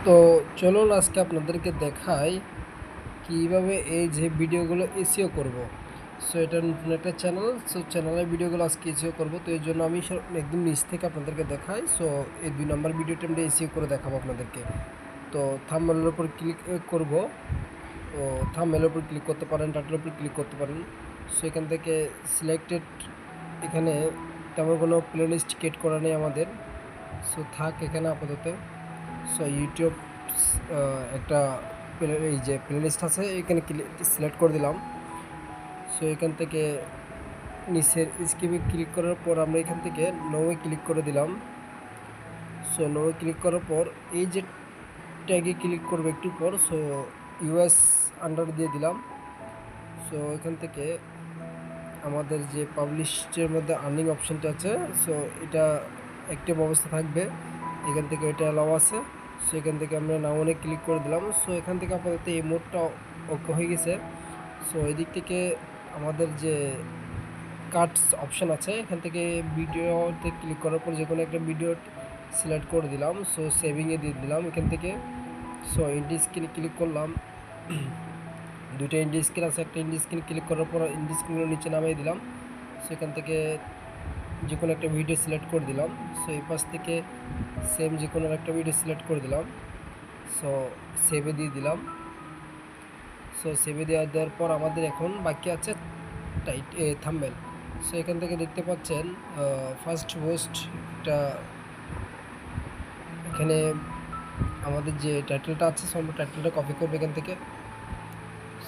তো চলুন আজকে আপনাদেরকে দেখাই কীভাবে এই যে ভিডিওগুলো এসইও করব। সো এটা নতুন একটা চ্যানেল, সো চ্যানেলের ভিডিওগুলো আজকে এসইও করব। তো এই জন্য আমি একদম নিচ থেকে আপনাদেরকে দেখাই। সো এই 2 নম্বর ভিডিওটা আমরা এসইও করে দেখাবো আপনাদেরকে। তো থাম্বনেলের উপর ক্লিক করব। তো থাম্বনেলের উপর ক্লিক করতে পারেন, টাইটেলের উপর ক্লিক করতে পারেন। সো এখান থেকে সিলেক্টেড, এখানে তেমন কোনো প্লেলিস্ট ক্রিয়েট করা নেই আমাদের। সো থাক এখানে আপাতত। সো ইউটিউব একটা এই যে প্লেলিস্ট আছে এখানে সিলেক্ট করে দিলাম। সো এখান থেকে নিচের স্কিপে ক্লিক করার পর আমরা এখান থেকে নোয়ে ক্লিক করে দিলাম। সো নোয়ে ক্লিক করার পর এই যে ট্যাগে ক্লিক করবো একটু পর। সো ইউএস আন্ডার দিয়ে দিলাম। সো এখান থেকে আমাদের যে পাবলিশের মধ্যে আর্নিং অপশানটা আছে, সো এটা অ্যাক্টিভ অবস্থা থাকবে। এখান থেকে এটা অ্যালাউ আছে। সো এখান থেকে আমরা নাউনে ক্লিক করে দিলাম। সো এখান থেকে আপাতত এই মোডটা ওকে হয়ে গেছে। সো এদিক থেকে আমাদের যে কাটস অপশান আছে, এখান থেকে ভিডিওতে ক্লিক করার পর যে কোনো একটা ভিডিও সিলেক্ট করে দিলাম। সো সেভিংয়ে দিয়ে দিলাম এখান থেকে। সো ইন্ডি স্ক্রিনে ক্লিক করলাম। দুইটা ইন্ডি স্ক্রিন আছে, একটা ইন্ডি স্ক্রিন ক্লিক করার পর ইন্ডি স্ক্রিনগুলো নিচে নামিয়ে দিলাম। সেখান থেকে যে কোনো একটা ভিডিও সিলেক্ট করে দিলাম। সো এই পাশ থেকে সেম যে কোনো একটা ভিডিও সিলেক্ট করে দিলাম। সো সেভে দিয়ে দিলাম। সো সেভে দেওয়ার পর আমাদের এখন বাকি আছে থাম্বনেল। সো এখান থেকে দেখতে পাচ্ছেন ফার্স্ট পোস্ট একটা, এখানে আমাদের যে টাইটেলটা আছে সো আমরা টাইটেলটা কপি করবো এখান থেকে।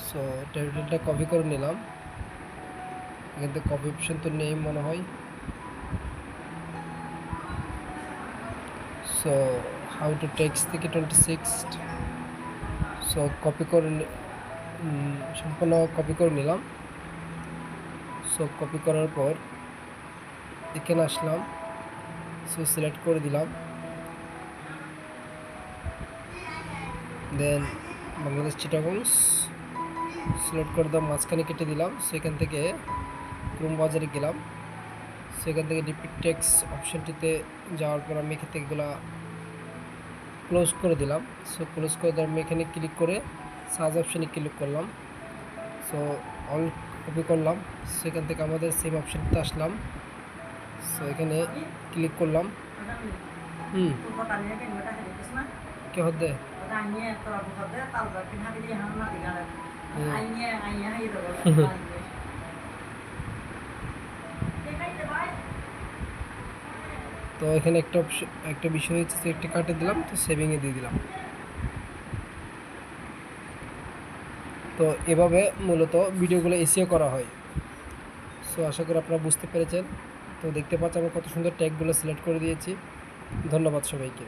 সো টাইটেলটা কপি করে নিলাম। এখান থেকে কপি অপশন তো নেই মনে হয়। সো হাউ টু টেক্সট থেকে 26। সো কপি করে সম্পূর্ণ কপি করে নিলাম। সো কপি করার পর এখানে আসলাম। সো সিলেক্ট করে দিলাম। দেন বাংলাদেশ চিটাগং সিলেক্ট করে দিলাম, মাঝখানে কেটে দিলাম। সেখান থেকে ক্রোম বাজারে গেলাম। সেখান থেকে রিপিট টেক্সট অপশানটিতে যাওয়ার পর আমি এখান থেকে এগুলো ক্লোজ করে দিলাম। সো ক্লোজ করে দেওয়ার আমি এখানে ক্লিক করে সার্চ অপশানে ক্লিক করলাম। সো অল কপি করলাম। সেখান থেকে আমাদের সেম অপশানটিতে আসলাম। সো এখানে ক্লিক করলাম। কে হতে তো এখানে একটা বিষয় হচ্ছে একটা কাটে দিলাম, তো সেভিংয়ে দিয়ে দিলাম। তো এভাবে মূলত ভিডিওগুলো এসইও করা হয়। সো আশা করি আপনারা বুঝতে পেরেছেন। তো দেখতে পাচ্ছেন আমি কত সুন্দর ট্যাগগুলো সিলেক্ট করে দিয়েছি। ধন্যবাদ সবাইকে।